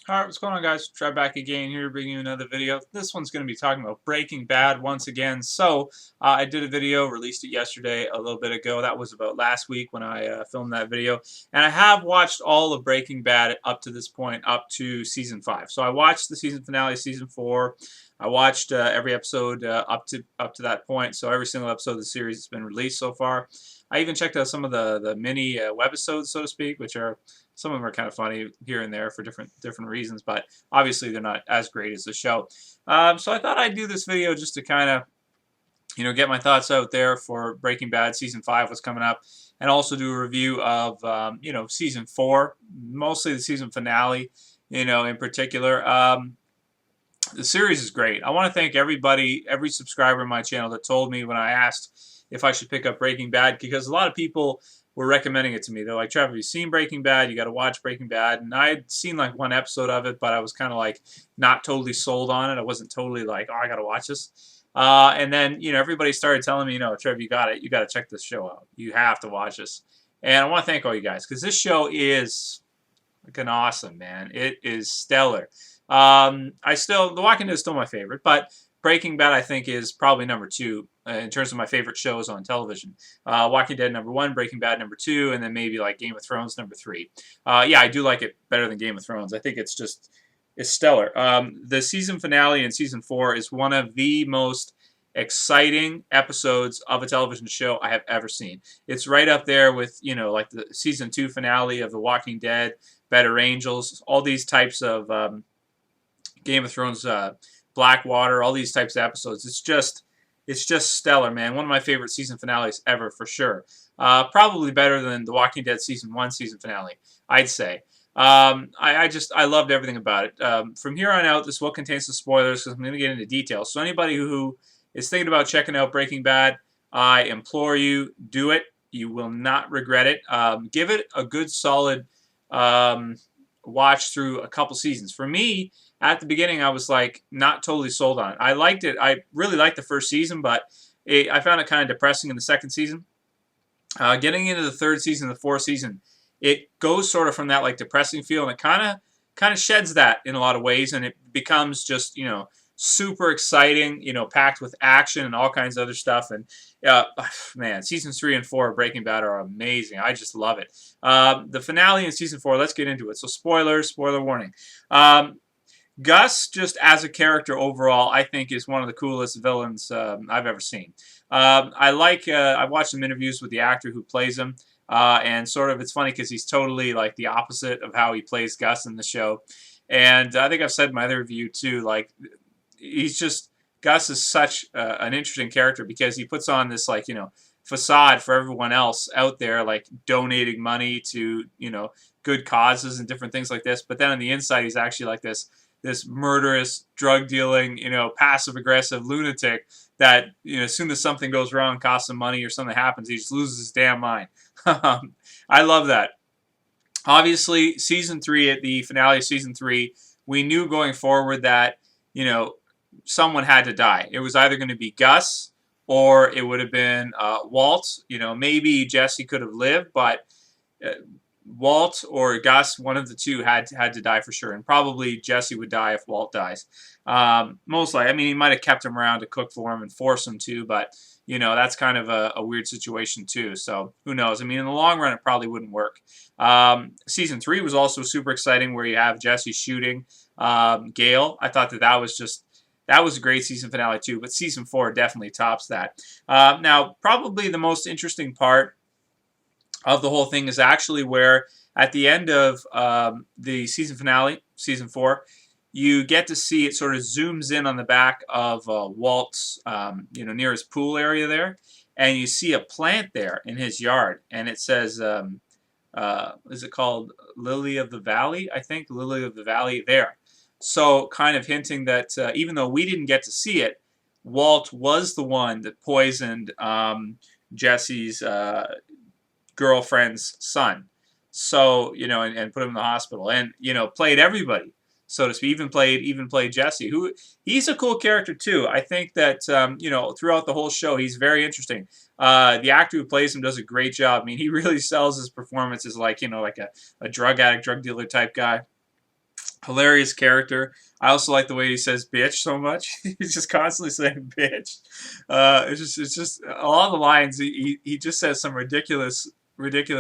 Alright, what's going on, guys? Trev back again here, bringing you another video. This one's going to be talking about Breaking Bad once again. I did a video, released it yesterday, a little bit ago. That was about last week when I filmed that video. And I have watched all of Breaking Bad up to this point, up to Season 5. So I watched the season finale, Season 4. I watched every episode up to that point. So every single episode of the series has been released so far. I even checked out some of the mini webisodes, so to speak, which are some of them are kind of funny here and there for different reasons, but obviously they're not as great as the show. So I thought I'd do this video just to kind of get my thoughts out there for Breaking Bad season 5, what's coming up, and also do a review of season 4, mostly the season finale, in particular. The series is great. I want to thank everybody, every subscriber in my channel that told me when I asked if I should pick up Breaking Bad, because a lot of people were recommending it to me. They're like, Trev, have you seen Breaking Bad? You got to watch Breaking Bad. And I'd seen like one episode of it, but I was kind of like not totally sold on it. I wasn't totally like, oh, I got to watch this. And then, everybody started telling me, Trev, you got it. You got to check this show out. You have to watch this. And I want to thank all you guys, because this show is fucking awesome, man. It is stellar. The Walking Dead is still my favorite, but Breaking Bad, I think, is probably number 2 in terms of my favorite shows on television. Walking Dead number 1, Breaking Bad number 2, and then maybe like Game of Thrones number 3. Yeah, I do like it better than Game of Thrones. I think it's stellar. The season finale in season 4 is one of the most exciting episodes of a television show I have ever seen. It's right up there with, like the season 2 finale of The Walking Dead, Better Angels, all these types of Game of Thrones, Blackwater, all these types of episodes. It's just stellar, man. One of my favorite season finales ever, for sure. Probably better than The Walking Dead season 1 season finale, I'd say. I loved everything about it. From here on out, this will contain some spoilers because I'm going to get into details. So anybody who is thinking about checking out Breaking Bad, I implore you, do it. You will not regret it. Give it a good, solid watch through a couple seasons. For me, at the beginning, I was like not totally sold on it. I liked it. I really liked the first season, but I found it kind of depressing in the second season. Getting into the third season, the fourth season, it goes sort of from that like depressing feel, and it kind of sheds that in a lot of ways, and it becomes just super exciting, packed with action and all kinds of other stuff. And man, seasons 3 and 4 of Breaking Bad are amazing. I just love it. The finale in season 4, let's get into it. So spoiler warning. Gus, just as a character overall, I think is one of the coolest villains I've ever seen. I've watched some interviews with the actor who plays him, and sort of it's funny because he's totally like the opposite of how he plays Gus in the show. And I think I've said in my other review too, like Gus is such an interesting character because he puts on this like facade for everyone else out there, like donating money to good causes and different things like this. But then on the inside, he's actually like this murderous, drug dealing, passive aggressive lunatic that as soon as something goes wrong, costs him money or something happens, he just loses his damn mind. I love that. Obviously, season 3, at the finale of season 3, we knew going forward that someone had to die. It was either going to be Gus or it would have been Walt. Maybe Jesse could have lived, but Walt or Gus, one of the two, had to die for sure, and probably Jesse would die if Walt dies. Most likely, I mean, he might have kept him around to cook for him and force him to, but that's kind of a weird situation too. So who knows? I mean, in the long run, it probably wouldn't work. Season 3 was also super exciting, where you have Jesse shooting Gale. I thought that was a great season finale too, but season 4 definitely tops that. Now, probably the most interesting part of the whole thing is actually where at the end of the season finale, season 4, you get to see it sort of zooms in on the back of Walt's, near his pool area there, and you see a plant there in his yard, and it says, is it called Lily of the Valley? I think Lily of the Valley there. So kind of hinting that even though we didn't get to see it, Walt was the one that poisoned Jesse's girlfriend's son. So, and put him in the hospital, and, played everybody, so to speak, even played Jesse, who, he's a cool character too. I think that, throughout the whole show, he's very interesting. The actor who plays him does a great job. I mean, he really sells his performance as like, like a drug addict, drug dealer type guy. Hilarious character. I also like the way he says "bitch" so much. He's just constantly saying "bitch." It's just a lot of the lines. He just says some ridiculous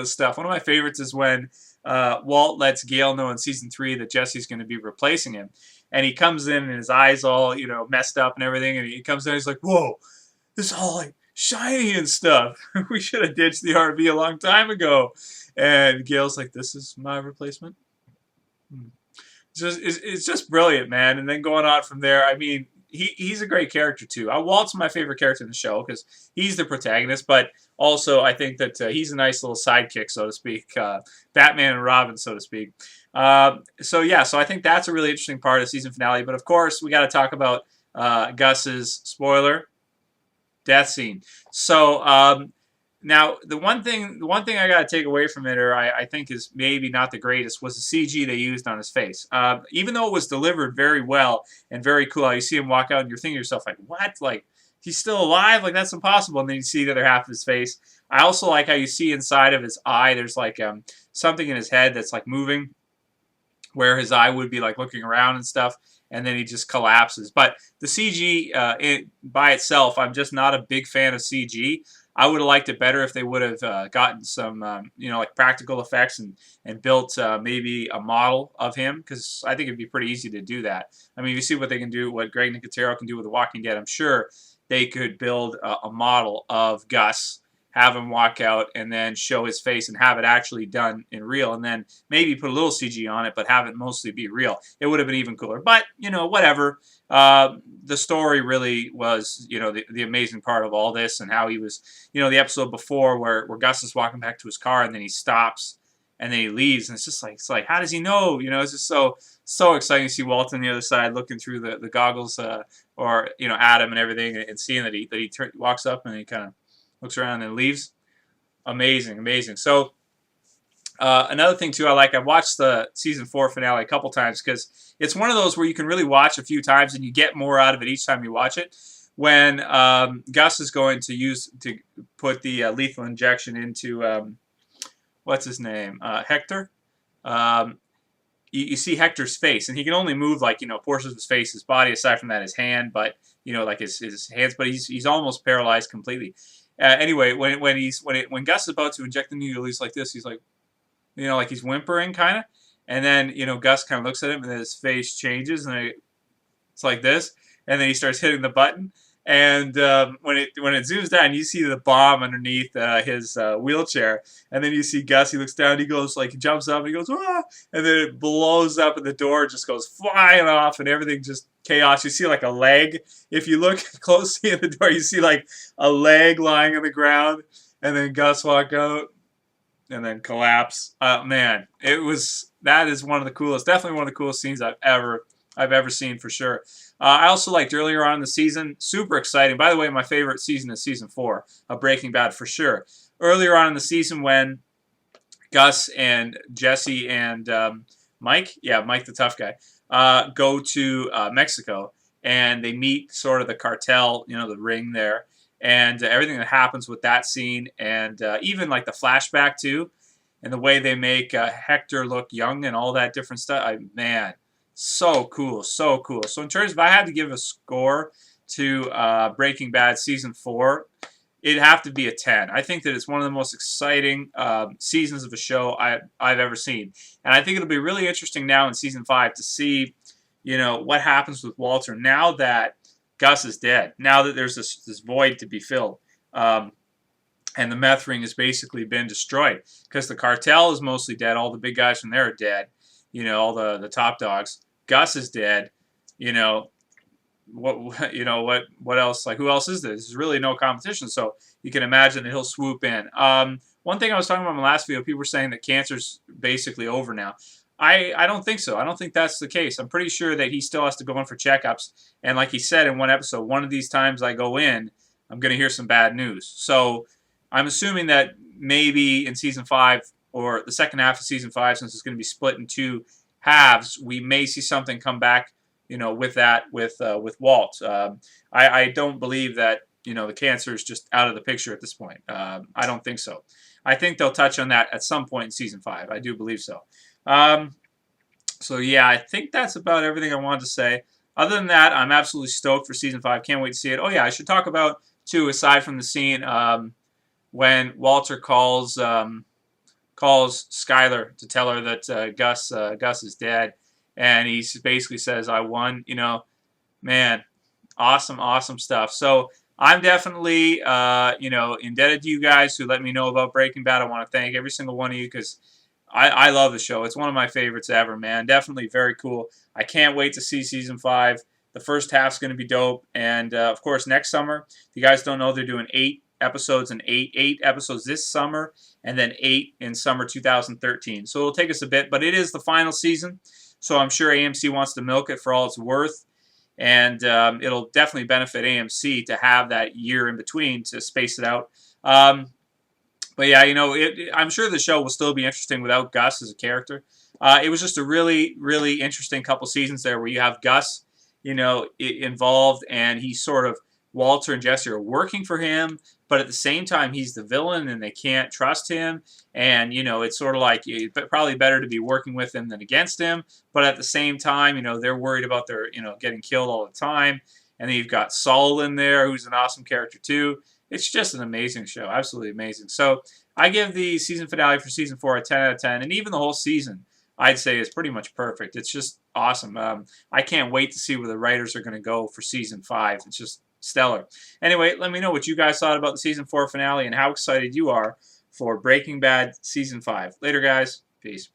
stuff. One of my favorites is when Walt lets Gale know in season 3 that Jesse's going to be replacing him, and he comes in and his eyes all messed up and everything, and he comes in and he's like, "Whoa, this is all like shiny and stuff. We should have ditched the RV a long time ago." And Gale's like, "This is my replacement." Hmm. It's just brilliant, man. And then going on from there, I mean, he's a great character too. Walt's my favorite character in the show because he's the protagonist, but also I think that he's a nice little sidekick, so to speak, Batman and Robin, so to speak. So yeah, so I think that's a really interesting part of the season finale. But of course, we got to talk about Gus's spoiler death scene. So now, the one thing I got to take away from it, or I think is maybe not the greatest, was the CG they used on his face. Even though it was delivered very well and very cool, you see him walk out and you're thinking to yourself, like, what? Like, he's still alive? Like, that's impossible. And then you see the other half of his face. I also like how you see inside of his eye, there's like something in his head that's like moving, where his eye would be like looking around and stuff, and then he just collapses. But the CG by itself, I'm just not a big fan of CG. I would have liked it better if they would have gotten some, like practical effects and built maybe a model of him, because I think it'd be pretty easy to do that. I mean, you see what they can do, what Greg Nicotero can do with The Walking Dead. I'm sure they could build a model of Gus, have him walk out, and then show his face and have it actually done in real, and then maybe put a little CG on it, but have it mostly be real. It would have been even cooler. But, whatever. The story really was, the amazing part of all this, and how he was, the episode before where Gus is walking back to his car, and then he stops, and then he leaves, and it's like, how does he know? It's just so exciting to see Walt on the other side looking through the goggles, or, at him and everything, and seeing that he walks up and he kind of looks around and leaves. Amazing, amazing. So another thing too, I've watched the season 4 finale a couple times because it's one of those where you can really watch a few times and you get more out of it each time you watch it. When Gus is going to put the lethal injection into what's his name, Hector. You see Hector's face, and he can only move like portions of his face, his body, aside from that, his hand, but like his hands, but he's almost paralyzed completely. Anyway, when Gus is about to inject the needle, he's like this. He's like, like he's whimpering kind of, and then Gus kind of looks at him, and then his face changes, and it's like this, and then he starts hitting the button, and when it zooms down, you see the bomb underneath his wheelchair, and then you see Gus. He looks down, he goes he jumps up, and he goes, ah! And then it blows up, and the door just goes flying off, and everything just chaos. You see like a leg. If you look closely at the door, you see like a leg lying on the ground, and then Gus walk out, and then collapse. Man, that is one of the coolest, definitely one of the coolest scenes I've ever seen for sure. I also liked earlier on in the season, super exciting. By the way, my favorite season is season 4 of Breaking Bad for sure. Earlier on in the season when Gus and Jesse and Mike the tough guy, go to Mexico, and they meet sort of the cartel, the ring there, and everything that happens with that scene, and even like the flashback too, and the way they make Hector look young and all that different stuff. Man, so cool, so cool. So in terms of, I had to give a score to Breaking Bad season 4, it'd have to be a 10. I think that it's one of the most exciting seasons of a show I've ever seen. And I think it'll be really interesting now in season 5 to see, what happens with Walter now that Gus is dead. Now that there's this void to be filled. And the meth ring has basically been destroyed. Because the cartel is mostly dead. All the big guys from there are dead. All the top dogs. Gus is dead. What else? Like, who else is there? There's really no competition, so you can imagine that he'll swoop in. One thing I was talking about in my last video, people were saying that cancer's basically over now. I don't think so. I don't think that's the case. I'm pretty sure that he still has to go in for checkups, and like he said in one episode, one of these times I go in, I'm going to hear some bad news. So I'm assuming that maybe in season 5, or the second half of season 5, since it's going to be split in 2 halves, we may see something come back, with Walt. I don't believe that, the cancer is just out of the picture at this point. I don't think so. I think they'll touch on that at some point in season 5. I do believe so. So yeah, I think that's about everything I wanted to say. Other than that, I'm absolutely stoked for season 5. Can't wait to see it. Oh yeah, I should talk about too. Aside from the scene when Walter calls Skylar to tell her that Gus is dead, and he basically says, "I won." Man, awesome, awesome stuff. So I'm definitely, indebted to you guys who let me know about Breaking Bad. I want to thank every single one of you because I love the show. It's one of my favorites ever, man. Definitely very cool. I can't wait to see season 5. The first half's going to be dope. And, of course, next summer, if you guys don't know, they're doing 8 episodes and eight episodes this summer and then 8 in summer 2013. So it'll take us a bit, but it is the final season. So I'm sure AMC wants to milk it for all it's worth. And it'll definitely benefit AMC to have that year in between to space it out. But yeah, I'm sure the show will still be interesting without Gus as a character. It was just a really, really interesting couple seasons there where you have Gus, involved, and he's sort of Walter and Jesse are working for him, but at the same time he's the villain and they can't trust him. And it's sort of like it's probably better to be working with him than against him. But at the same time, they're worried about their getting killed all the time. And then you've got Saul in there, who's an awesome character too. It's just an amazing show, absolutely amazing. So I give the season finale for season 4 a 10 out of 10, and even the whole season, I'd say, is pretty much perfect. It's just awesome. I can't wait to see where the writers are going to go for season 5. It's just stellar. Anyway, let me know what you guys thought about the season 4 finale and how excited you are for Breaking Bad season 5. Later, guys. Peace.